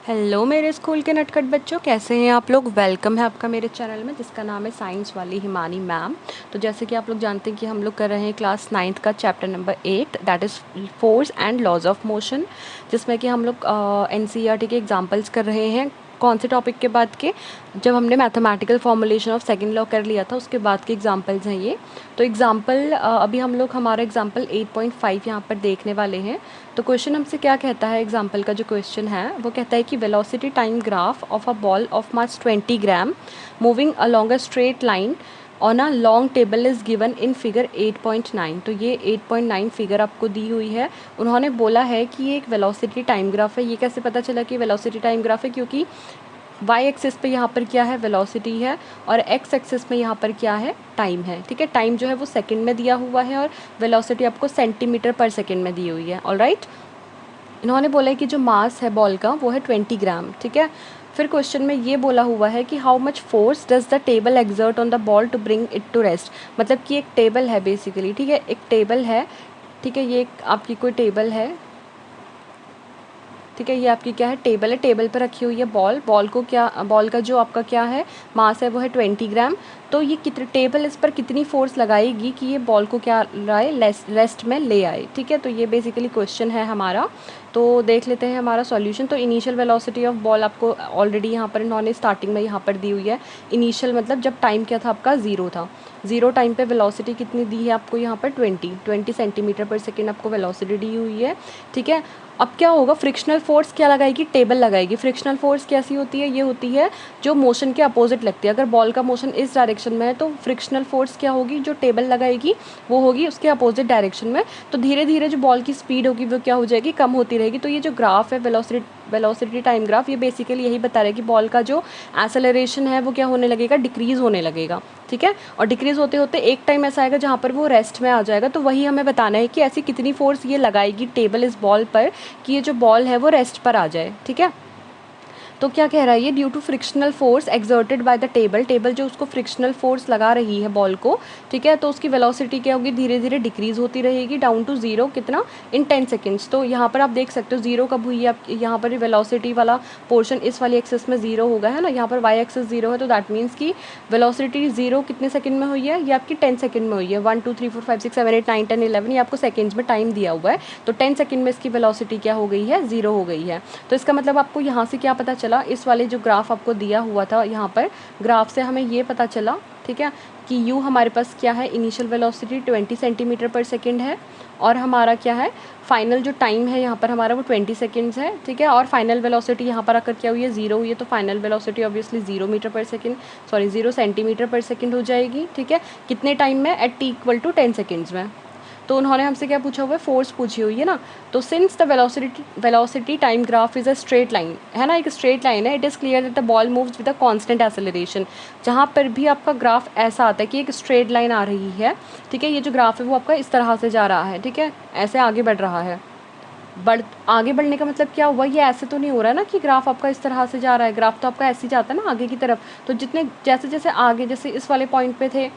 Hello मेरे school के नटखट बच्चों, कैसे हैं आप लोग। वेलकम है आपका मेरे चैनल में जिसका नाम है साइंस वाली हिमानी मैम। तो जैसे कि आप लोग जानते हैं कि हम लोग कर रहे हैं क्लास 9th का chapter number 8 that is force and laws of motion, जिसमें कि हम लोग एनसीईआरटी के एग्जांपल्स कर रहे हैं। कौन से टॉपिक के बाद के, जब हमने mathematical formulation of second law कर लिया था उसके बाद के एग्जांपल्स हैं ये। तो एग्जांपल अभी हम लोग हमारा एग्जांपल 8.5 यहाँ पर देखने वाले हैं। तो क्वेश्चन हमसे क्या कहता है, एग्जांपल का जो क्वेश्चन है वो कहता है कि velocity time graph of a ball of mass 20 gram moving along a straight line on a long table is given in figure 8.9। तो ये 8.9 फिगर आपको दी हुई है। उन्होंने बोला है कि ये एक वेलोसिटी टाइम ग्राफ है। ये कैसे पता चला कि वेलोसिटी टाइम ग्राफ है, क्योंकि वाई एक्सिस पे यहाँ पर क्या है, वेलोसिटी है, और एक्स एक्सिस में यहाँ पर क्या है, टाइम है। ठीक है, टाइम जो है वो सेकंड में दिया हुआ है और वेलोसिटी आपको सेंटीमीटर पर सेकंड में दी हुई है। ऑलराइट, इन्होंने बोला है कि जो मास है बॉल का वो है 20 ग्राम। ठीक है, फिर क्वेश्चन में ये बोला हुआ है कि how much force does the table exert on the ball to bring it to rest. मतलब कि एक टेबल है बेसिकली, ठीक है, एक टेबल है। ठीक है, ये एक आपकी कोई टेबल है। ठीक है, ये आपकी क्या है, टेबल है। टेबल पर रखी हुई है बॉल। बॉल को क्या, बॉल का जो आपका क्या है, मास है वो है 20 ग्राम। तो ये कितने टेबल इस पर कितनी फोर्स लगाएगी कि ये बॉल को क्या लाए, रेस्ट में ले आए। ठीक है, तो ये बेसिकली क्वेश्चन है हमारा। तो देख लेते हैं हमारा सॉल्यूशन। तो इनिशियल वेलोसिटी ऑफ बॉल आपको ऑलरेडी यहाँ पर इन्होंने स्टार्टिंग में यहाँ पर दी हुई है। इनिशियल मतलब जब टाइम क्या था आपका, ज़ीरो था। ज़ीरो टाइम पे वेलोसिटी कितनी दी है आपको यहाँ पर, 20 सेंटीमीटर पर सेकेंड आपको वेलोसिटी दी हुई है। ठीक है, अब क्या होगा, फ्रिक्शनल फोर्स क्या लगाएगी, टेबल लगाएगी। फ्रिक्शनल फोर्स कैसी होती है, ये होती है जो मोशन के अपोजिट लगती है। अगर बॉल का मोशन इस डायरेक्शन में है तो फ्रिक्शनल फोर्स क्या होगी, जो टेबल लगाएगी वो होगी उसके अपोजिट डायरेक्शन में। तो धीरे धीरे जो बॉल की स्पीड होगी वो क्या हो जाएगी, कम होती रहेगी। तो ये जो ग्राफ है वेलोसिटी टाइम ग्राफ, ये बेसिकली यही बता रहा है कि बॉल का जो एक्सेलरेशन है वो क्या होने लगेगा, डिक्रीज़ होने लगेगा। ठीक है, और डिक्रीज़ होते होते एक टाइम ऐसा आएगा जहाँ पर वो रेस्ट में आ जाएगा। तो वही हमें बताना है कि ऐसी कितनी फोर्स ये लगाएगी टेबल इस बॉल पर कि ये जो बॉल है वो रेस्ट पर आ जाए। ठीक है, तो क्या कह रहा है ये, due to frictional force exerted by the table, table जो उसको फ्रिक्शनल फोर्स लगा रही है बॉल को। ठीक है, तो उसकी वेलोसिटी क्या होगी, धीरे धीरे डिक्रीज होती रहेगी डाउन टू जीरो, कितना, इन 10 सेकेंड्स। तो यहाँ पर आप देख सकते हो जीरो कब हुई है, आप यहाँ पर वेलोसिटी वाला पोर्शन इस वाली एक्सिस में जीरो होगा, है ना। यहाँ पर वाई एक्सिस जीरो है, तो दैट मीन्स की वेलोसिटी जीरो कितने सेकंड में हुई है, ये आपकी 10 सेकंड में हुई है। 1 2 3 4 5 6 7 8 9 10 11, ये आपको सेकंड्स में टाइम दिया हुआ है। तो 10 सेकंड में इसकी वेलोसिटी क्या हो गई है, जीरो हो गई है। तो इसका मतलब आपको यहाँ से क्या पता चला, इस वाले जो ग्राफ आपको दिया हुआ था यहाँ पर, ग्राफ से हमें ये पता चला, ठीक है, कि u हमारे पास क्या है, initial velocity 20 centimetre per second है, और हमारा क्या है, फाइनल जो टाइम है यहाँ पर हमारा वो 20 सेकेंड्स है। ठीक है, और फाइनल वेलोसिटी यहाँ पर आकर क्या हुई है, जीरो हुई है। तो final velocity obviously 0 metre per second, sorry 0 centimetre per second हो जाएगी। ठीक है, कितने टाइम में, at t equal to 10 seconds में। तो उन्होंने हमसे क्या पूछा हुआ है, फोर्स पूछी हुई है ना। तो since the velocity time graph is a straight line, है ना, एक स्ट्रेट लाइन है, it is clear that the ball moves with a constant acceleration. जहाँ पर भी आपका ग्राफ ऐसा आता है कि एक स्ट्रेट लाइन आ रही है, ठीक है, ये जो ग्राफ है वो आपका इस तरह से जा रहा है, ठीक है, ऐसे आगे बढ़ रहा है। आगे बढ़ने का मतलब क्या हुआ, ये ऐसे तो नहीं हो रहा है ना कि ग्राफ आपका इस तरह से जा रहा है। ग्राफ तो आपका ऐसे ही जाता है ना आगे की तरफ। तो जितने जैसे जैसे आगे, जैसे इस वाले पॉइंट पे थे,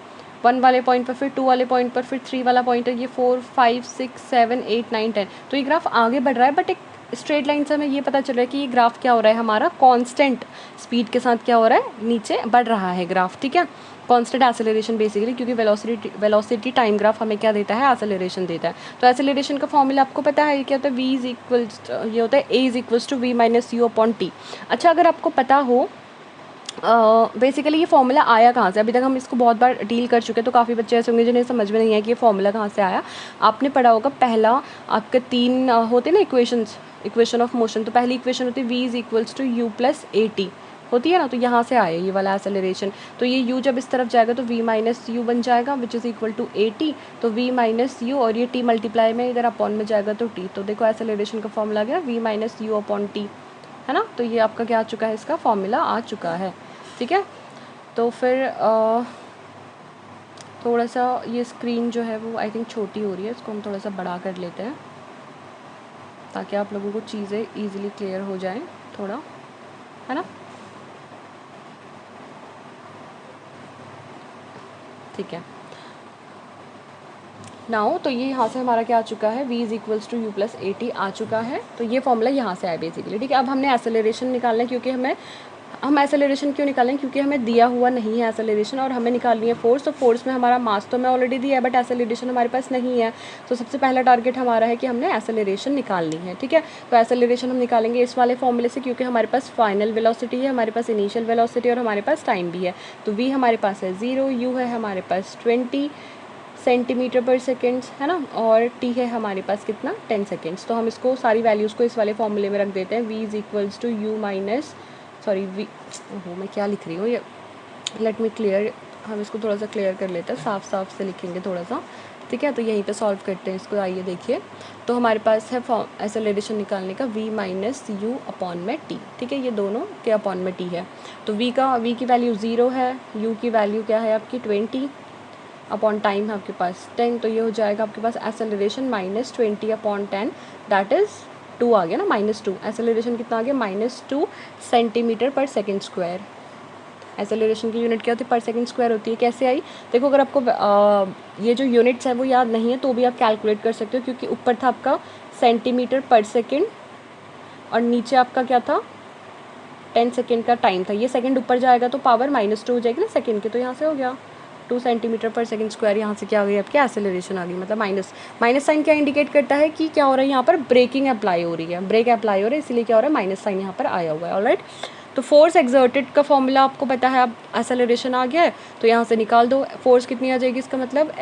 1 वाले पॉइंट पर, फिर 2 वाले पॉइंट पर, फिर 3 वाला पॉइंट है, ये 4 5 6 7 8 9 10, तो ये ग्राफ आगे बढ़ रहा है। बट एक स्ट्रेट लाइन से हमें ये पता चल रहा है कि ये ग्राफ क्या हो रहा है, हमारा कांस्टेंट स्पीड के साथ क्या हो रहा है, नीचे बढ़ रहा है ग्राफ। ठीक है, कांस्टेंट एक्सेलरेशन बेसिकली, क्योंकि वेलोसिटी टाइम ग्राफ हमें क्या देता है, एक्सेलरेशन देता है। तो एक्सेलरेशन का फॉर्मूला आपको पता है, ये क्या होता है, v इज इक्वल्स, ये होता है a is equals to v minus u upon t. अच्छा, अगर आपको पता हो बेसिकली ये फॉर्मूला आया कहाँ से, अभी तक हम इसको बहुत बार डील कर चुके हैं, तो काफ़ी बच्चे ऐसे होंगे जिन्हें समझ में नहीं है कि ये फॉर्मूला कहाँ से आया। आपने पढ़ा होगा, पहला आपके 3 होते ना इक्वेशंस, इक्वेशन ऑफ मोशन। तो पहली इक्वेशन होती है v is equals to u plus a t, होती है ना। तो यहाँ से आया ये वाला एक्सेलरेशन। तो ये u जब इस तरफ जाएगा तो v माइनस यू बन जाएगा, which is equal to a t. तो v माइनस यू, और ये t मल्टीप्लाई में इधर अपॉन में जाएगा तो t। तो देखो एक्सेलरेशन का फॉर्मूला गया v minus u upon T, है ना। तो ये आपका क्या आ चुका है, इसका फॉर्मूला आ चुका है। ठीक है, तो फिर थोड़ा सा ये स्क्रीन जो है वो आई थिंक छोटी हो रही है, इसको हम थोड़ा सा बड़ा कर लेते हैं ताकि आप लोगों को चीज़ें ईजिली क्लियर हो जाएं थोड़ा, है ना। ठीक है, नाउ तो ये यहाँ से हमारा क्या आ चुका है, v is equals to u plus a t आ चुका है। तो ये फॉर्मूला यहाँ से आया बेसिकली, ठीक है। अब हमने एसेलरेशन निकालना है, क्योंकि हम एसेलरेशन क्यों निकालें, क्योंकि हमें दिया हुआ नहीं है एसेलरेशन, और हमें निकालनी है फोर्स। तो फोर्स में हमारा मास तो हमें ऑलरेडी दिया है, बट एसेलरेशन हमारे पास नहीं है। तो सबसे पहला टारगेट हमारा है कि हमने एसेलरेशन निकालनी है, ठीक है। तो एसेलरेशन हम निकालेंगे इस वाले फॉर्मूले से, क्योंकि हमारे पास फाइनल वेलोसिटी है, हमारे पास इनिशियल वेलोसिटी, और हमारे पास टाइम भी है। तो v हमारे पास है 0, u है हमारे पास 20 सेंटीमीटर पर सेकेंड्स, है ना, और t है हमारे पास कितना 10 सेकेंड्स। तो हम इसको सारी वैल्यूज़ को इस वाले फॉर्मूले में रख देते हैं। v is equals to u minus मैं क्या लिख रही हूँ ये, लेट मी क्लियर, हम इसको थोड़ा सा क्लियर कर लेते हैं, साफ साफ से लिखेंगे थोड़ा सा, ठीक है। तो यहीं पे सॉल्व करते हैं इसको, आइए देखिए। तो हमारे पास है एसेलरेशन निकालने का v माइनस यू अपॉन में t, ठीक है। ये दोनों के अपॉन में t है। तो v की वैल्यू 0 है, u की वैल्यू क्या है आपकी 20 अपॉन टाइम है आपके पास 10। तो ये हो जाएगा आपके पास acceleration minus 20 upon 10, that is 2 आ गया ना, -2। एसेलरेशन कितना आ गया, -2 सेंटीमीटर पर सेकेंड स्क्वायर। एसेलरेशन की यूनिट क्या होती है, पर सेकंड स्क्वायर होती है। कैसे आई, देखो, अगर आपको ये जो यूनिट्स हैं वो याद नहीं है तो भी आप कैलकुलेट कर सकते हो, क्योंकि ऊपर था आपका सेंटीमीटर पर सेकेंड और नीचे आपका क्या था 10 सेकेंड का टाइम था। ये सेकेंड ऊपर जाएगा तो पावर -2 हो जाएगी ना सेकेंड की, तो यहाँ से हो गया 2 सेंटीमीटर पर सेकेंड स्क्वायर। यहाँ से क्या आ गई आपकी एसेलरेशन आ गई, मतलब माइनस साइन क्या इंडिकेट करता है कि क्या हो रहा है, यहाँ पर ब्रेकिंग अप्लाई हो रही है, ब्रेक अप्लाई हो रही है, इसीलिए क्या हो रहा है माइनस साइन यहाँ पर आया हुआ है। ऑलराइट, तो फोर्स एक्सर्टेड का फॉर्मूला आपको पता है, अब एसेलरेशन आ गया है तो यहाँ से निकाल दो, फोर्स कितनी आ जाएगी, इसका मतलब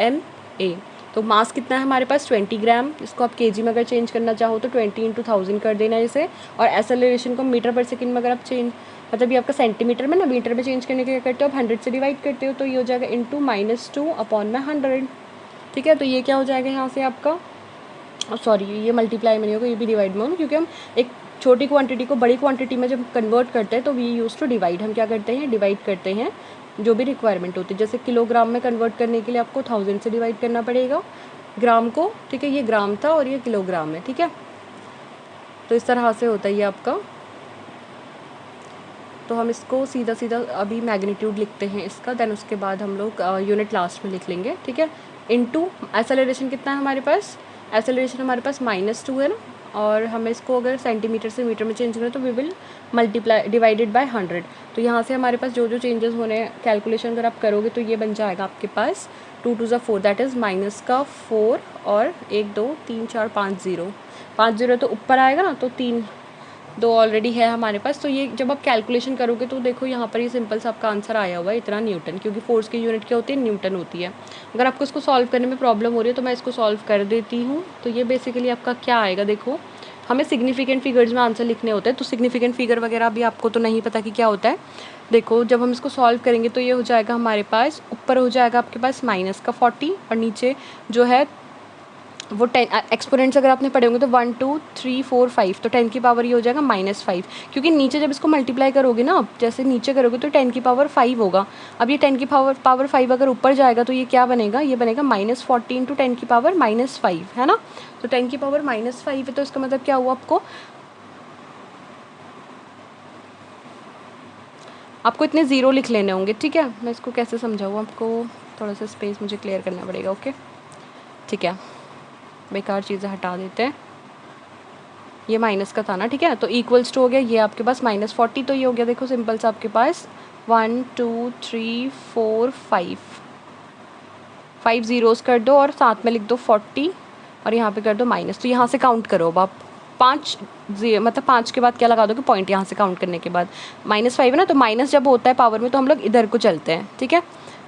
ma। तो मास कितना है हमारे पास 20 ग्राम, इसको आप केजी में अगर चेंज करना चाहो तो 20 × 1000 कर देना इसे। और एसेलरेशन को मीटर पर सेकंड में अगर आप चेंज, मतलब ये आपका सेंटीमीटर में ना, मीटर में चेंज करने के लिए करते हो आप 100 से डिवाइड करते हो, तो ये हो जाएगा इंटू -2 अपॉन में 100, ठीक है। तो ये क्या हो जाएगा यहाँ से आपका, सॉरी ये मल्टीप्लाई में नहीं होगा, ये भी डिवाइड में होगा, क्योंकि हम एक छोटी क्वांटिटी को बड़ी क्वांटिटी में जब कन्वर्ट करते हैं तो वी यूज़ टू डिवाइड, हम क्या करते हैं डिवाइड करते हैं जो भी रिक्वायरमेंट होती है। जैसे किलोग्राम में कन्वर्ट करने के लिए आपको 1000 से डिवाइड करना पड़ेगा ग्राम को, ठीक है। ये ग्राम था और ये किलोग्राम है, ठीक है। तो इस तरह से होता है ये आपका। तो हम इसको सीधा सीधा अभी मैग्नीट्यूड लिखते हैं इसका, देन उसके बाद हम लोग यूनिट लास्ट में लिख लेंगे, ठीक है। इनटू एसेलरेशन कितना है हमारे पास, एसेलरेशन हमारे पास -2 है ना, और हमें इसको अगर सेंटीमीटर से मीटर में चेंज करें तो we will multiply divided by 100। तो यहाँ से हमारे पास जो जो चेंजेस होने हैं कैलकुलेशन अगर आप करोगे तो ये बन जाएगा आपके पास 2 × 4, दैट इज़ -4 और 1 2 3 4 5 0 तो ऊपर आएगा ना, तो 3 2 ऑलरेडी है हमारे पास। तो ये जब आप कैलकुलेशन करोगे तो देखो यहाँ पर ये सिंपल सा आपका आंसर आया हुआ है इतना न्यूटन, क्योंकि फोर्स की यूनिट क्या होती है, न्यूटन होती है। अगर आपको इसको सॉल्व करने में प्रॉब्लम हो रही है तो मैं इसको सॉल्व कर देती हूँ। तो ये बेसिकली आपका क्या आएगा, देखो हमें सिग्निफिकेंट फिगर्स में आंसर लिखने होते हैं, तो सिग्निफिकेंट फिगर वगैरह भी आपको तो नहीं पता कि क्या होता है। देखो जब हम इसको सॉल्व करेंगे तो ये हो जाएगा हमारे पास, ऊपर हो जाएगा आपके पास -40 और नीचे जो है वो 10 एक्सपोनेंट्स अगर आपने पढ़े होंगे तो 1 2 3 4 5, तो 10 की पावर ये हो जाएगा -5, क्योंकि नीचे जब इसको मल्टीप्लाई करोगे ना आप, जैसे नीचे करोगे तो 10 की पावर 5 होगा। अब ये 10 की पावर 5 अगर ऊपर जाएगा तो ये क्या बनेगा, ये बनेगा -40 × 10 की पावर -5, है ना। तो 10 की पावर -5 है, तो इसका मतलब क्या हुआ, आपको इतने ज़ीरो लिख लेने होंगे, ठीक है। मैं इसको कैसे समझाऊँ आपको, थोड़ा सा स्पेस मुझे क्लियर करना पड़ेगा, ओके, ठीक है। बेकार चीज़ें हटा देते हैं, ये माइनस का था ना, ठीक है। तो इक्वल्स टू हो गया ये आपके पास -40, तो ये हो गया देखो सिंपल सा आपके पास 1 2 3 4 5 ज़ीरोज़ कर दो और साथ में लिख दो 40 और यहाँ पे कर दो माइनस। तो यहाँ से काउंट करो अब आप 5 मतलब 5 के बाद क्या लगा दोगे पॉइंट, यहाँ से काउंट करने के बाद -5 है ना, तो माइनस जब होता है पावर में तो हम लोग इधर को चलते हैं, ठीक है।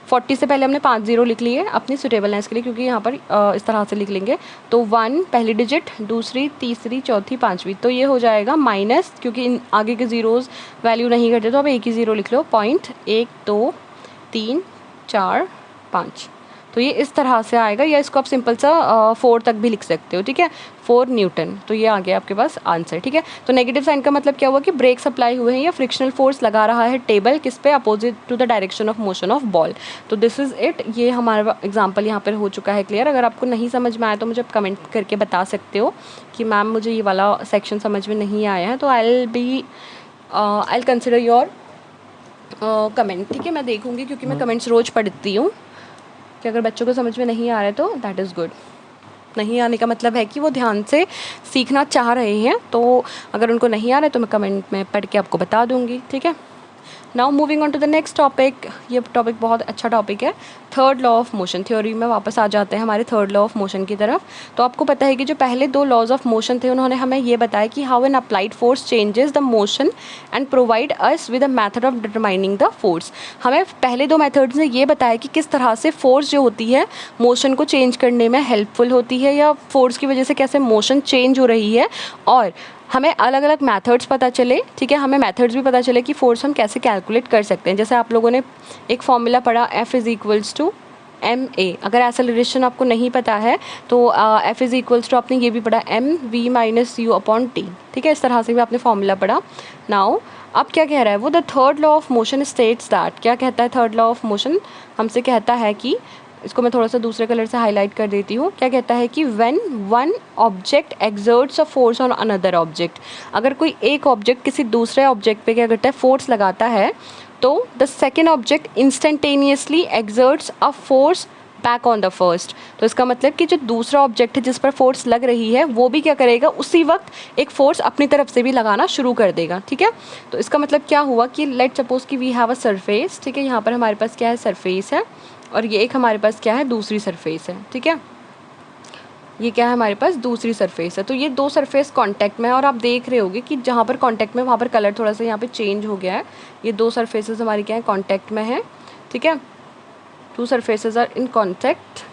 40 से पहले हमने 5 ज़ीरो लिख लिए अपनी सुटेबलनेस के लिए, क्योंकि यहाँ पर इस तरह से लिख लेंगे। तो 1 पहली डिजिट, दूसरी, तीसरी, चौथी, पाँचवीं, तो ये हो जाएगा माइनस, क्योंकि इन आगे के ज़ीरोज़ वैल्यू नहीं करते तो अब एक ही ज़ीरो लिख लो, 1 2 3 4 5। तो ये इस तरह से आएगा, या इसको आप सिंपल सा 4 तक भी लिख सकते हो, ठीक है, 4 न्यूटन। तो ये आ गया आपके पास आंसर, ठीक है। तो नेगेटिव साइन का मतलब क्या हुआ कि ब्रेक सप्लाई हुए हैं या फ्रिक्शनल फोर्स लगा रहा है टेबल किस पे, opposite to the direction of motion of ball. तो दिस इज़ इट, ये हमारा एग्जाम्पल यहाँ पर हो चुका है क्लियर। अगर आपको नहीं समझ में आया तो मुझे आप कमेंट करके बता सकते हो कि मैम मुझे ये वाला सेक्शन समझ में नहीं आया है, तो I will consider your comment, ठीक है। मैं देखूँगी क्योंकि मैं कमेंट्स रोज़ पढ़ती हूँ कि अगर बच्चों को समझ में नहीं आ रहा है तो दैट इज़ गुड। नहीं आने का मतलब है कि वो ध्यान से सीखना चाह रहे हैं। तो अगर उनको नहीं आ रहा है तो मैं कमेंट में पढ़ के आपको बता दूँगी, ठीक है। Now moving on to the next topic. ये टॉपिक बहुत अच्छा टॉपिक है, third law of motion. Theory में वापस आ जाते हैं हमारे थर्ड लॉ ऑफ मोशन की तरफ। तो आपको पता है कि जो पहले दो लॉज ऑफ मोशन थे उन्होंने हमें ये बताया कि how an applied force changes the motion and provide us with a method of determining the force. हमें पहले दो मेथड्स ने ये बताया कि किस तरह से फोर्स जो होती है मोशन को चेंज करने में हेल्पफुल होती है, या फोर्स की वजह से कैसे मोशन चेंज हो रही है, और हमें अलग अलग मेथड्स पता चले, ठीक है। हमें मेथड्स भी पता चले कि फोर्स हम कैसे कैलकुलेट कर सकते हैं। जैसे आप लोगों ने एक फॉर्मूला पढ़ा F=ma। अगर एक्सेलरेशन आपको नहीं पता है तो F=, आपने ये भी पढ़ा mv-u/t, ठीक है। इस तरह से भी आपने फॉर्मूला पढ़ा। नाउ अब क्या कह रहा है वो, the third law of motion states that, क्या कहता है थर्ड लॉ ऑफ मोशन, हमसे कहता है कि, इसको मैं थोड़ा सा दूसरे कलर से हाईलाइट कर देती हूँ, क्या कहता है कि when one object exerts a force on another object, अगर कोई एक ऑब्जेक्ट किसी दूसरे ऑब्जेक्ट पे क्या करता है, फोर्स लगाता है, तो the second object instantaneously exerts a force back on the first. तो इसका मतलब कि जो दूसरा ऑब्जेक्ट है जिस पर फोर्स लग रही है वो भी क्या करेगा, उसी वक्त एक फोर्स अपनी तरफ से भी लगाना शुरू कर देगा, ठीक है। तो इसका मतलब क्या हुआ कि लेट सपोज कि वी हैव अ सरफेस, ठीक है। यहाँ पर हमारे पास क्या है, सरफेस है, और ये एक हमारे पास क्या है, दूसरी सरफेस है, ठीक है। ये क्या है, हमारे पास दूसरी सरफेस है। तो ये दो सरफेस कांटेक्ट में है, और आप देख रहे होगे कि जहाँ पर कांटेक्ट में वहाँ पर कलर थोड़ा सा यहाँ पे चेंज हो गया है। ये दो सरफेसेस हमारी क्या है, कांटेक्ट में है, ठीक है। Two surfaces are in contact.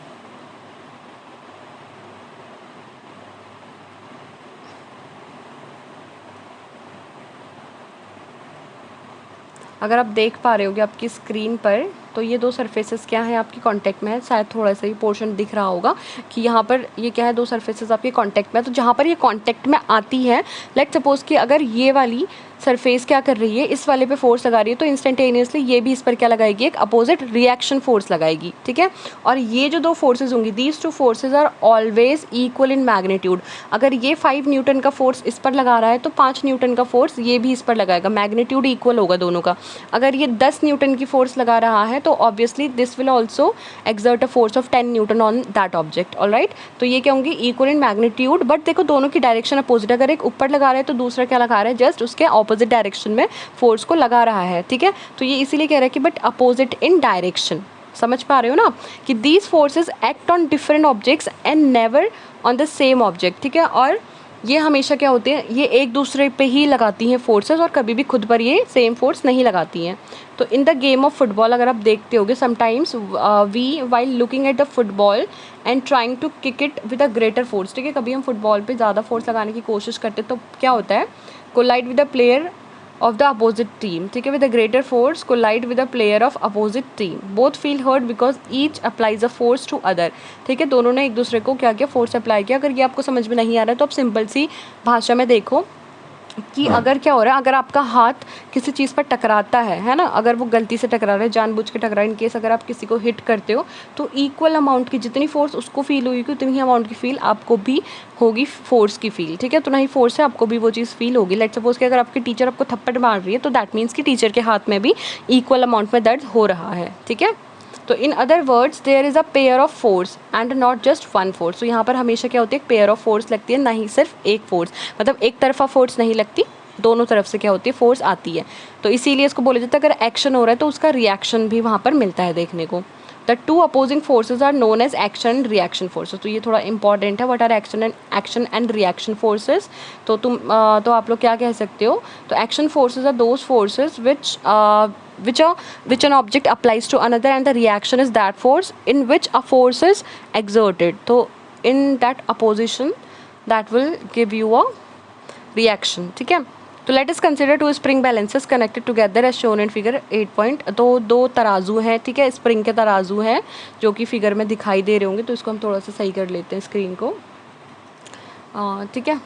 अगर आप देख पा रहे होगे आपकी स्क्रीन पर, तो ये दो सरफेसेस क्या है, आपकी कांटेक्ट में है। शायद थोड़ा सा ही पोर्शन दिख रहा होगा कि यहाँ पर ये क्या है, दो सरफेसेस आपके कांटेक्ट में है। तो जहाँ पर ये कांटेक्ट में आती है, लेट सपोज कि अगर ये वाली सरफेस क्या कर रही है, इस वाले पे फोर्स लगा रही है, तो इंस्टेंटेनियसली ये भी इस पर क्या लगाएगी, एक अपोजिट रिएक्शन फोर्स लगाएगी, ठीक है। और ये जो दो फोर्सेज होंगी, these two forces are always equal in magnitude. अगर ये 5 न्यूटन का फोर्स इस पर लगा रहा है तो 5 न्यूटन का फोर्स ये भी इस पर लगाएगा, मैग्नीट्यूड इक्वल होगा दोनों का। अगर ये 10 न्यूटन की फोर्स लगा रहा है तो obviously this will also exert a force of 10 Newton on that object, alright. तो ये क्या होंगी, इक्वल इन मैग्नीट्यूड, बट देखो दोनों की डायरेक्शन अपोजिट। अगर एक ऊपर लगा रहा है तो दूसरा क्या लगा रहा है, जस्ट उसके ऑपोजिट डायरेक्शन में फोर्स को लगा रहा है, ठीक है। तो ये इसीलिए कह रहा है कि बट अपोजिट इन डायरेक्शन। समझ पा रहे हो ना कि these forces act on different objects and never on the same object, ठीक है। और ये हमेशा क्या होते हैं, ये एक दूसरे पे ही लगाती हैं फोर्सेस, और कभी भी खुद पर ये सेम फोर्स नहीं लगाती हैं। तो in the game of football अगर आप देखते होगे, sometimes we while looking at the football and trying to kick it with a greater force, ठीक है। कभी हम फुटबॉल पे ज़्यादा फोर्स लगाने की कोशिश करते तो क्या होता है, collide with the player of the opposite team, ठीक है, with a greater force collide with a player of opposite team, both feel hurt because each applies a force to other, ठीक है। दोनों ने एक दूसरे को क्या किया, फोर्स अप्लाई किया। अगर ये आपको समझ में नहीं आ रहा है तो आप सिंपल सी भाषा में देखो कि अगर क्या हो रहा है, अगर आपका हाथ किसी चीज़ पर टकराता है ना, अगर वो गलती से टकरा रहा है, जानबूझ के टकरा, इन केस अगर आप किसी को हिट करते हो तो इक्वल अमाउंट की जितनी फोर्स उसको फील हुई उतनी ही अमाउंट की फील आपको भी होगी, फोर्स की फील, ठीक है। उतना ही फोर्स है, आपको भी वो चीज़ फील होगी। लेट सपोज कि अगर आपकी टीचर आपको थप्पड़ मार रही है तो दैट मीन्स कि टीचर के हाथ में भी इक्वल अमाउंट में दर्द हो रहा है, ठीक है। तो in other words there is a pair of force and not just one force. तो यहाँ पर हमेशा क्या होती है, एक पेयर ऑफ फोर्स लगती है, ना ही सिर्फ एक फोर्स, मतलब एक तरफा फोर्स नहीं लगती, दोनों तरफ से क्या होती है, फोर्स आती है। तो इसीलिए इसको बोला जाता है अगर एक्शन हो रहा है तो उसका रिएक्शन भी वहाँ पर मिलता है देखने को। The two opposing forces are known as action and reaction forces. तो ये थोड़ा इंपॉर्टेंट है, what are action and reaction forces. तो तो आप लोग क्या कह सकते हो, तो action forces are those forces which an object applies to another and the reaction is that force in which a force is exerted. तो in that opposition that will give you a reaction, ठीक है। तो let us consider two spring balances connected together as shown in figure 8 तो दो तराजू हैं, ठीक है, स्प्रिंग के तराजू हैं जो कि फिगर में दिखाई दे रहे होंगे। तो इसको हम थोड़ा सा सही कर लेते हैं स्क्रीन को, ठीक है।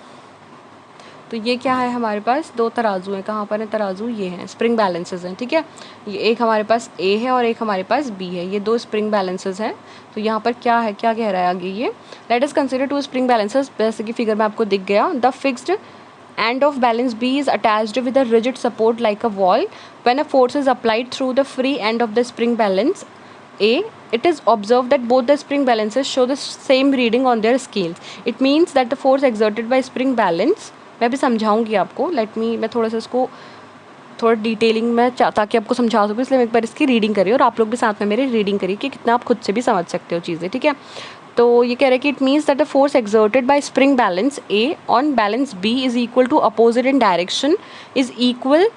तो ये क्या है, हमारे पास दो तराजू हैं। कहाँ पर है तराजू, ये हैं, स्प्रिंग बैलेंसेस हैं, ठीक है। ये एक हमारे पास ए है और एक हमारे पास बी है, ये दो स्प्रिंग बैलेंसेस हैं। तो यहाँ पर क्या है, क्या कह रहा है आगे ये, let us consider two spring balances, जैसे कि फिगर में आपको दिख गया। The fixed end of balance B is attached with a rigid support like a wall. When a force is applied through the free end of the spring balance A, it is observed that both the spring balances show the same reading on their scales. It means that the force exerted by spring balance, मैं अभी समझाऊंगी आपको, मैं थोड़ा सा इसको थोड़ा detailing में ताकि आपको समझा सकूँ, इसलिए मैं एक बार इसकी रीडिंग करिए और आप लोग भी साथ में मेरी रीडिंग करिए कि कितना आप खुद से भी समझ सकते हो चीज़ें, ठीक है। तो ये कह रहे हैं कि it means that the force exerted by spring balance A on balance B is equal to opposite in direction is equal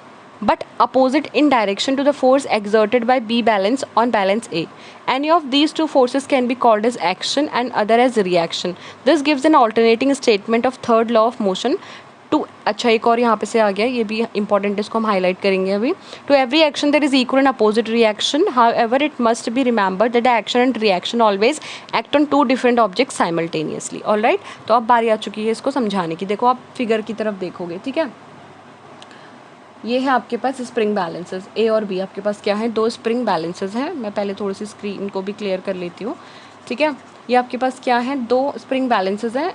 but opposite in direction to the force exerted by B balance on balance A. Any of these two forces can be called as action and other as reaction. This gives an alternating statement of third law of motion. To अच्छा एक और यहाँ पे से आ गया, ये भी important, इसको हम हाईलाइट करेंगे अभी. To every action there is equal and opposite reaction. However, it must be remembered that the action and reaction always act on two different objects simultaneously. All right? तो अब बारी आ चुकी है इसको समझाने की. देखो आप फिगर की तरफ देखोगे, ठीक है. ये है आपके पास स्प्रिंग बैलेंसेस ए और बी. आपके पास क्या है, दो स्प्रिंग बैलेंसेस हैं. मैं पहले थोड़ी सी स्क्रीन को भी क्लियर कर लेती हूँ, ठीक है. ये आपके पास क्या है, दो स्प्रिंग बैलेंसेस हैं.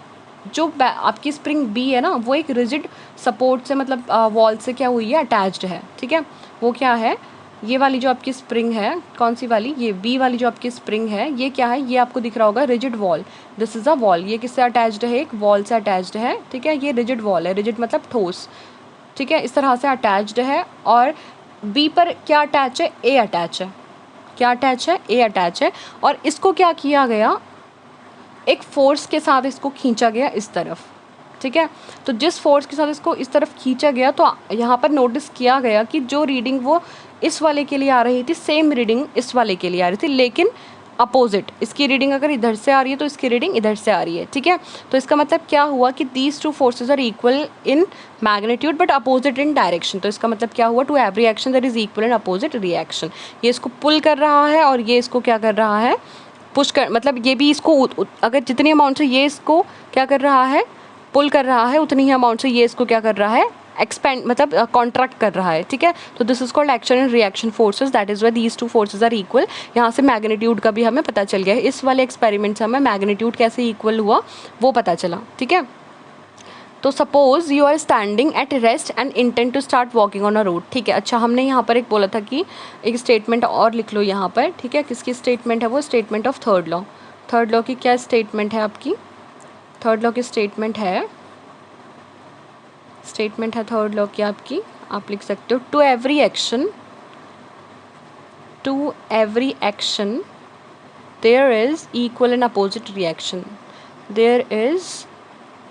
जो आपकी स्प्रिंग बी है ना, वो एक रिजिड सपोर्ट से मतलब वॉल से क्या हुई है, अटैच्ड है, ठीक है. वो क्या है, ये वाली जो आपकी स्प्रिंग है, कौन सी वाली, ये बी वाली जो आपकी स्प्रिंग है, ये क्या है, ये आपको दिख रहा होगा rigid wall. This is a wall. ये किससे अटैच्ड है, एक वॉल से अटैच्ड है, ठीक है. ये रिजिड वॉल है, रिजिड मतलब ठोस, ठीक है. इस तरह से अटैच्ड है. और बी पर क्या अटैच है, ए अटैच है. क्या अटैच है, ए अटैच है. और इसको क्या किया गया, एक फोर्स के साथ इसको खींचा गया इस तरफ, ठीक है. तो जिस फोर्स के साथ इसको इस तरफ खींचा गया, तो यहाँ पर नोटिस किया गया कि जो रीडिंग वो इस वाले के लिए आ रही थी, सेम रीडिंग इस वाले के लिए आ रही थी, लेकिन अपोजिट. इसकी रीडिंग अगर इधर से आ रही है तो इसकी रीडिंग इधर से आ रही है, ठीक है. तो इसका मतलब क्या हुआ कि these two forces are equal in magnitude but opposite in direction. तो इसका मतलब क्या हुआ, to every action that is equal in opposite reaction. ये इसको पुल कर रहा है और ये इसको क्या कर रहा है, पुश कर, मतलब ये भी इसको अगर जितनी अमाउंट से ये इसको क्या कर रहा है, पुल कर रहा है, उतनी ही अमाउंट से ये इसको क्या कर रहा है, एक्सपेंड मतलब कॉन्ट्रैक्ट कर रहा है, ठीक है. तो this is called action and reaction forces. That is why these two forces are equal. यहाँ से मैग्नीट्यूड का भी हमें पता चल गया है. इस वाले एक्सपेरिमेंट से हमें मैग्नीट्यूड कैसे इक्वल हुआ वो पता चला, ठीक है. तो suppose you are standing at rest and intent to start walking on a road, ठीक है. अच्छा, हमने यहाँ पर एक बोला था कि एक स्टेटमेंट और लिख लो यहाँ पर, ठीक है. किसकी स्टेटमेंट है वो, statement of third law. Third law की क्या स्टेटमेंट है आपकी, थर्ड लॉ की स्टेटमेंट है थर्ड लॉ की आपकी, आप लिख सकते हो, to every action there is equal and opposite reaction. There is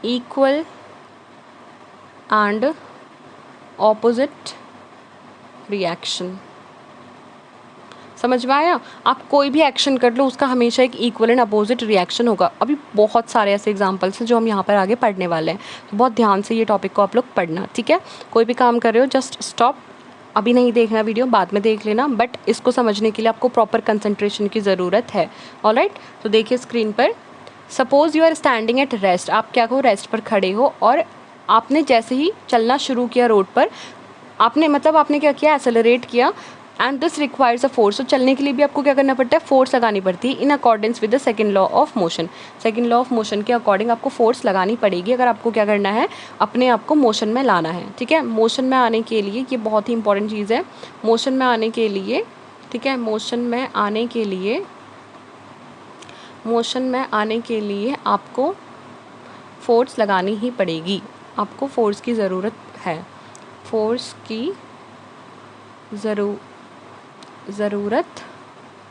equal and opposite reaction. समझ में आया. आप कोई भी एक्शन कर लो, उसका हमेशा एक इक्वल एंड अपोजिट रिएक्शन होगा. अभी बहुत सारे ऐसे एग्जांपल्स हैं जो हम यहाँ पर आगे पढ़ने वाले हैं, तो बहुत ध्यान से ये टॉपिक को आप लोग पढ़ना, ठीक है. कोई भी काम कर रहे हो जस्ट स्टॉप, अभी नहीं देखना वीडियो, बाद में देख लेना, बट इसको समझने के लिए आपको प्रॉपर कंसंट्रेशन की ज़रूरत है. ऑलराइट. तो देखिए स्क्रीन पर, suppose you are standing at rest. आप क्या कहो, रेस्ट पर खड़े हो और आपने जैसे ही चलना शुरू किया रोड पर, आपने क्या किया, एक्सेलरेट किया. And this requires a force. तो चलने के लिए भी आपको क्या करना पड़ता है, फोर्स लगानी पड़ती है. In accordance with the second law of motion. Second law of motion के अकॉर्डिंग आपको फोर्स लगानी पड़ेगी अगर आपको क्या करना है, अपने आप को मोशन में लाना है, ठीक है. मोशन में आने के लिए, ये बहुत ही इंपॉर्टेंट चीज़ है, मोशन में आने के लिए, ठीक है. मोशन में आने के लिए आपको फोर्स लगानी ही पड़ेगी. आपको फोर्स की ज़रूरत है, फोर्स की ज़रूरत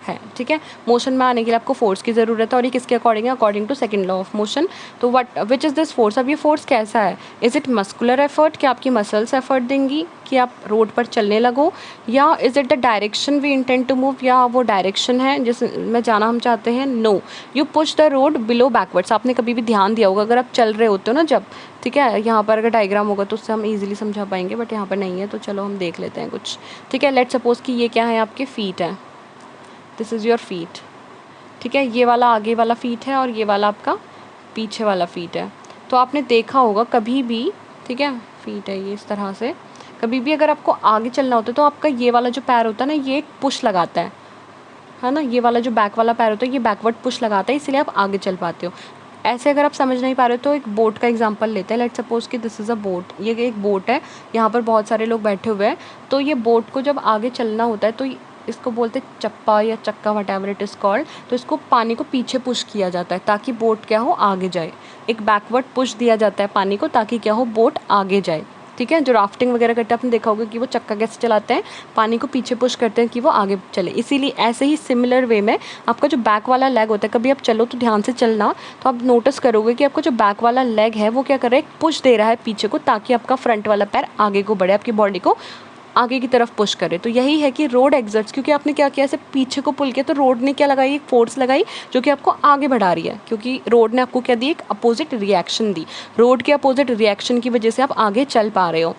है, ठीक है. मोशन में आने के लिए आपको फोर्स की ज़रूरत है. और ये किसके अकॉर्डिंग है, according to second law of motion. तो विच इज़ दिस फोर्स. अब ये फोर्स कैसा है, इज़ इट मस्कुलर एफर्ट, कि आपकी मसल्स एफर्ट देंगी कि आप रोड पर चलने लगो, या is it the direction we intend to move, या वो डायरेक्शन है जिसमें जाना हम चाहते हैं. No, you push the road below backwards. आपने कभी भी ध्यान दिया होगा अगर आप चल रहे होते हो ना जब, ठीक है. यहाँ पर अगर डायग्राम होगा तो उससे हम इजीली समझा पाएंगे, बट यहाँ पर नहीं है, तो चलो हम देख लेते हैं कुछ, ठीक है. लेट्स सपोज कि ये क्या है, आपके फीट है. दिस इज़ योर फीट, ठीक है. ये वाला आगे वाला फीट है और ये वाला आपका पीछे वाला फीट है. तो आपने देखा होगा कभी भी, ठीक है, फीट है ये इस तरह से, कभी भी अगर आपको आगे चलना होता है तो आपका ये वाला जो पैर होता है ना, ये एक पुश लगाता है ना. ये वाला जो बैक वाला पैर होता है ये बैकवर्ड पुश लगाता है, इसलिए आप आगे चल पाते हो. ऐसे अगर आप समझ नहीं पा रहे हो तो एक बोट का एग्जांपल लेते हैं. लेट्स सपोज कि दिस इज़ अ बोट. ये एक बोट है, यहाँ पर बहुत सारे लोग बैठे हुए हैं. तो ये बोट को जब आगे चलना होता है तो इसको बोलते हैं चप्पा या चक्का, what ever it is called. तो इसको पानी को पीछे पुश किया जाता है ताकि बोट क्या हो, आगे जाए। एक बैकवर्ड पुश दिया जाता है पानी को ताकि क्या हो, बोट आगे जाए। ठीक है, जो राफ्टिंग वगैरह करते हैं आपने देखा होगा कि वो चक्का कैसे चलाते हैं, पानी को पीछे पुश करते हैं कि वो आगे चले। इसीलिए ऐसे ही सिमिलर वे में आपका जो बैक वाला लेग होता है, कभी आप चलो तो ध्यान से चलना, तो आप नोटिस करोगे कि आपका जो बैक वाला लेग है वो क्या कर रहा है, पुश दे रहा है पीछे को ताकि आपका फ्रंट वाला पैर आगे को बढ़े, आपकी बॉडी को आगे की तरफ पुश करे। तो यही है कि रोड एक्सर्ट्स, क्योंकि आपने क्या किया, ऐसे पीछे को पुल किया तो रोड ने क्या लगाई, एक फोर्स लगाई जो कि आपको आगे बढ़ा रही है, क्योंकि रोड ने आपको क्या दी, एक अपोजिट रिएक्शन दी। रोड के अपोजिट रिएक्शन की वजह से आप आगे चल पा रहे हो।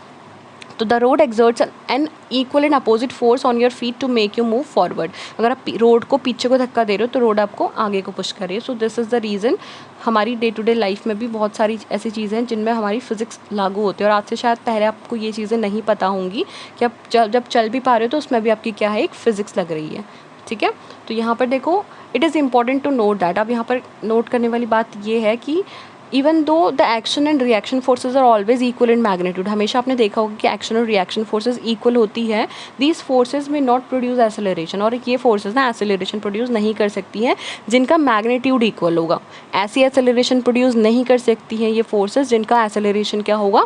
तो the road exerts an equal and opposite force on your feet to make you move forward. अगर आप रोड को पीछे को धक्का दे रहे हो तो रोड आपको आगे को पुश कर रही है। So this is the reason हमारी डे टू डे लाइफ में भी बहुत सारी ऐसी चीज़ें हैं जिनमें हमारी फिज़िक्स लागू होती है। और आज से शायद पहले आपको ये चीज़ें नहीं पता होंगी कि आप जब चल भी पा रहे हो तो उसमें भी आपकी क्या है, एक फ़िज़िक्स लग रही है। ठीक है, तो यहाँ पर देखो, it is important to note that. अब यहाँ पर नोट करने वाली बात ये है कि even though the action and reaction forces are always equal in magnitude, हमेशा आपने देखा होगा कि एक्शन और रिएक्शन फोर्सेज इक्वल होती है। दीज फोर्सेज में नॉट प्रोड्यूस एसेलरेशन, और ये फोर्सेज ना एसेलरेशन प्रोड्यूस नहीं कर सकती हैं जिनका मैग्नीट्यूड इक्वल होगा। ऐसी एसेलरेशन प्रोड्यूस नहीं कर सकती हैं ये फोर्सेज जिनका एसेलरेशन क्या होगा,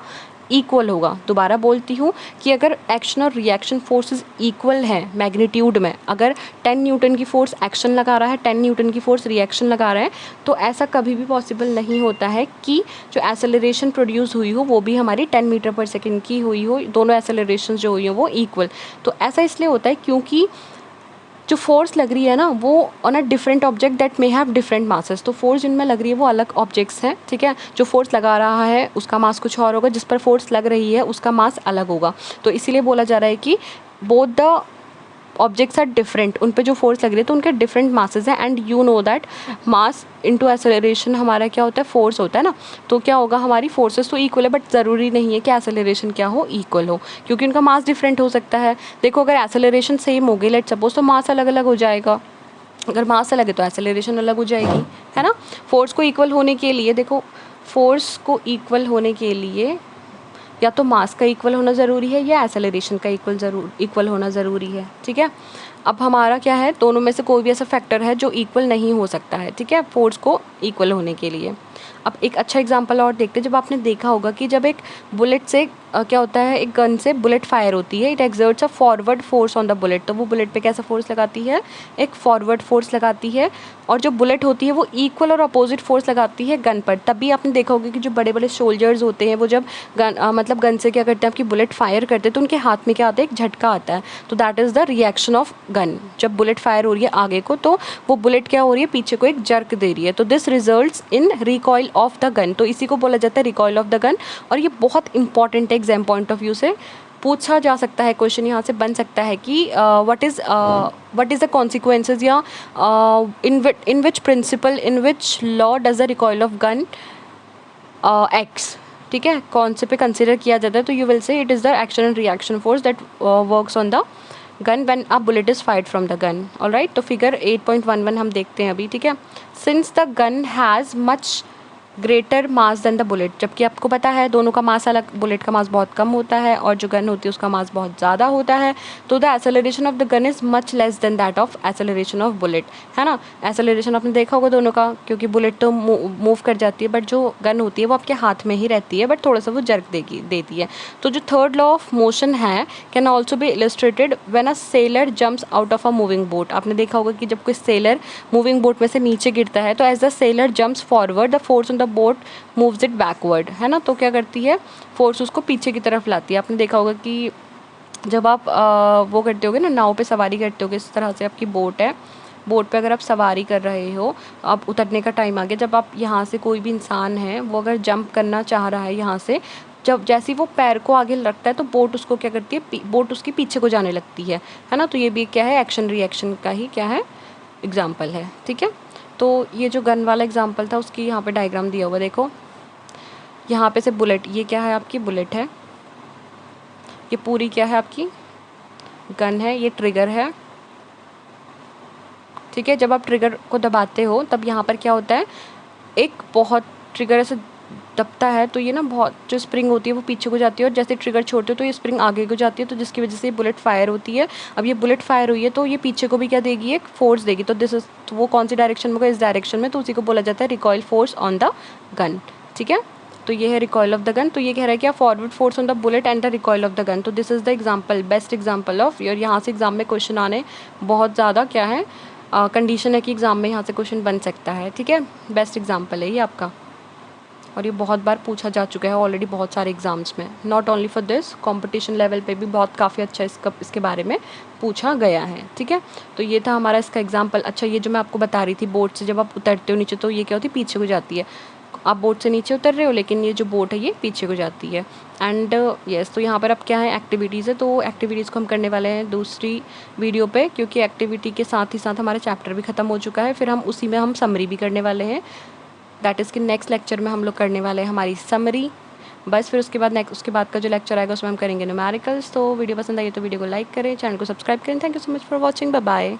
इक्वल होगा। दोबारा बोलती हूँ कि अगर एक्शन और रिएक्शन फोर्सेस इक्वल हैं मैग्नीट्यूड में, अगर 10 न्यूटन की फोर्स एक्शन लगा रहा है, 10 न्यूटन की फोर्स रिएक्शन लगा रहा है, तो ऐसा कभी भी पॉसिबल नहीं होता है कि जो एसेलरेशन प्रोड्यूस हुई हो वो भी हमारी 10 मीटर पर सेकेंड की हुई हो, दोनों एसेलरेशन जो हुई हो वो इक्वल। तो ऐसा इसलिए होता है क्योंकि जो फोर्स लग रही है ना वो on a different object that may have different masses. तो फोर्स जिनमें लग रही है वो अलग ऑब्जेक्ट्स हैं। ठीक है, जो फोर्स लगा रहा है उसका मास कुछ और होगा, जिस पर फोर्स लग रही है उसका मास अलग होगा। तो इसीलिए बोला जा रहा है कि both the objects are different, उन पे जो फोर्स लग रही है तो उनके डिफरेंट मासेस हैं। And you know that mass into acceleration हमारा क्या होता है, फोर्स होता है ना। तो क्या होगा, हमारी फोर्सेस तो इक्वल है बट ज़रूरी नहीं है कि एक्सेलरेशन क्या हो, इक्वल हो, क्योंकि उनका मास डिफरेंट हो सकता है। देखो, अगर एक्सेलरेशन सेम हो गई लेट सपोज, तो मास अलग अलग हो जाएगा। अगर मास अलग है तो एक्सेलरेशन अलग हो जाएगी, है ना। फोर्स को इक्वल होने के लिए, देखो फोर्स को इक्वल होने के लिए या तो मास का इक्वल होना ज़रूरी है या एक्सेलरेशन का इक्वल होना ज़रूरी है। ठीक है, अब हमारा क्या है, दोनों में से कोई भी ऐसा फैक्टर है जो इक्वल नहीं हो सकता है। ठीक है, फोर्स को इक्वल होने के लिए। अब एक अच्छा एग्जांपल और देखते हैं। जब आपने देखा होगा कि जब एक बुलेट से क्या होता है, एक गन से बुलेट फायर होती है, it exerts a forward force on the bullet. तो वो बुलेट पे कैसा फोर्स लगाती है, एक फॉरवर्ड फोर्स लगाती है। और जो बुलेट होती है वो इक्वल और अपोजिट फोर्स लगाती है गन पर। तभी आपने देखा होगा कि जो बड़े बड़े सोल्जर्स होते हैं वो जब मतलब गन से क्या करते हैं, आपकी बुलेट फायर करते हैं तो उनके हाथ में क्या आता है, एक झटका आता है। तो that is the reaction of gun. जब बुलेट फायर हो रही है आगे को तो वो बुलेट क्या हो रही है, पीछे को एक जर्क दे रही है। तो this results in recoil of the gun. तो इसी को बोला जाता है रिकॉइल ऑफ द गन। और ये बहुत इंपॉर्टेंट है, एग्जाम पॉइंट ऑफ व्यू से पूछा जा सकता है, क्वेश्चन यहाँ से बन सकता है कि व्हाट इज़ द कॉन्सिक्वेंसेज, या in which principle, in which law does the recoil of gun X. ठीक है, कौन से पे कंसिडर किया जाता है, तो you will say it is the action and reaction force that works on the gun when a bullet is fired from the gun. Alright, तो फिगर 8.11 हम देखते हैं अभी। ठीक है, since the gun has much greater mass than the bullet, जबकि आपको पता है दोनों का मास अलग, बुलेट का मास बहुत कम होता है और जो गन होती है उसका मास बहुत ज़्यादा होता है। तो the acceleration of the gun is much less than that of acceleration of bullet, है ना। एक्सेलरेशन आपने देखा होगा दोनों का, क्योंकि बुलेट तो मूव कर जाती है बट जो गन होती है वो आपके हाथ में ही रहती है, बट थोड़ा सा वो जर्क देती है। तो जो थर्ड लॉ ऑफ मोशन है can also be illustrated when a sailor jumps out of a moving boat. आपने देखा होगा कि जब कोई सेलर मूविंग बोट में से नीचे गिरता है तो as the sailor jumps forward the force on the boat moves it backward, है ना। तो क्या करती है, फोर्स उसको पीछे की तरफ लाती है। आपने देखा होगा कि जब आप वो करते होगे ना, नाव पे सवारी करते होगे, इस तरह से आपकी बोट है, बोट पे अगर आप सवारी कर रहे हो, अब उतरने का टाइम आ गया, जब आप यहाँ से, कोई भी इंसान है वो अगर जंप करना चाह रहा है यहाँ से, जब जैसे ही वो पैर को आगे रखता है तो बोट उसको क्या करती है, बोट उसके पीछे को जाने लगती है ना। तो ये भी क्या है, एक्शन रिएक्शन का ही क्या है, एग्जाम्पल है। ठीक है, तो ये जो गन वाला एग्जाम्पल था उसकी यहाँ पे डायग्राम दिया हुआ, देखो यहाँ पे से बुलेट, ये क्या है आपकी बुलेट है, ये पूरी क्या है आपकी गन है, ये ट्रिगर है। ठीक है, जब आप ट्रिगर को दबाते हो तब यहाँ पर क्या होता है, एक बहुत ट्रिगर ऐसे दबता है तो ये ना बहुत जो स्प्रिंग होती है वो पीछे को जाती है, और जैसे ट्रिगर छोड़ते हो तो ये स्प्रिंग आगे को जाती है, तो जिसकी वजह से ये बुलेट फायर होती है। अब ये बुलेट फायर हुई है तो ये पीछे को भी क्या देगी, एक फोर्स देगी। तो दिस इज, तो वो कौन सी डायरेक्शन में होगा, इस डायरेक्शन में, तो उसी को बोला जाता है recoil force on the gun. ठीक है, तो ये है रिकॉइल ऑफ द गन। तो ये कह रहा है क्या, forward force on the bullet and the recoil of the gun. तो this is the example, best example of, और यहाँ से एग्जाम में क्वेश्चन आने बहुत ज़्यादा क्या है, कंडीशन है कि एग्जाम में यहाँ से क्वेश्चन बन सकता है। ठीक है, बेस्ट एग्जाम्पल है ये आपका, और ये बहुत बार पूछा जा चुका है ऑलरेडी बहुत सारे एग्जाम्स में। Not only for this, competition level पे भी बहुत काफ़ी अच्छा इसके बारे में पूछा गया है। ठीक है, तो ये था हमारा इसका एग्जाम्पल। अच्छा, ये जो मैं आपको बता रही थी, बोट से जब आप उतरते हो नीचे तो ये क्या होती है, पीछे को जाती है। आप बोट से नीचे उतर रहे हो लेकिन ये जो बोट है ये पीछे को जाती है। एंड यस, तो यहाँ पर अब क्या है, एक्टिविटीज़ है। तो एक्टिविटीज़ को हम करने वाले हैं दूसरी वीडियो पे, क्योंकि एक्टिविटी के साथ ही साथ हमारा चैप्टर भी ख़त्म हो चुका है। फिर हम उसी में हम समरी भी करने वाले हैं। दैट इज़ कि नेक्स्ट लेक्चर में हम लोग करने वाले हैं हमारी समरी। बस फिर उसके बाद उसके बाद का जो लेक्चर आएगा उसमें हम करेंगे न्यूमेरिकल्स। तो वीडियो पसंद आई तो वीडियो को लाइक करें, चैनल को सब्सक्राइब करें। Thank you so much for watching, bye bye.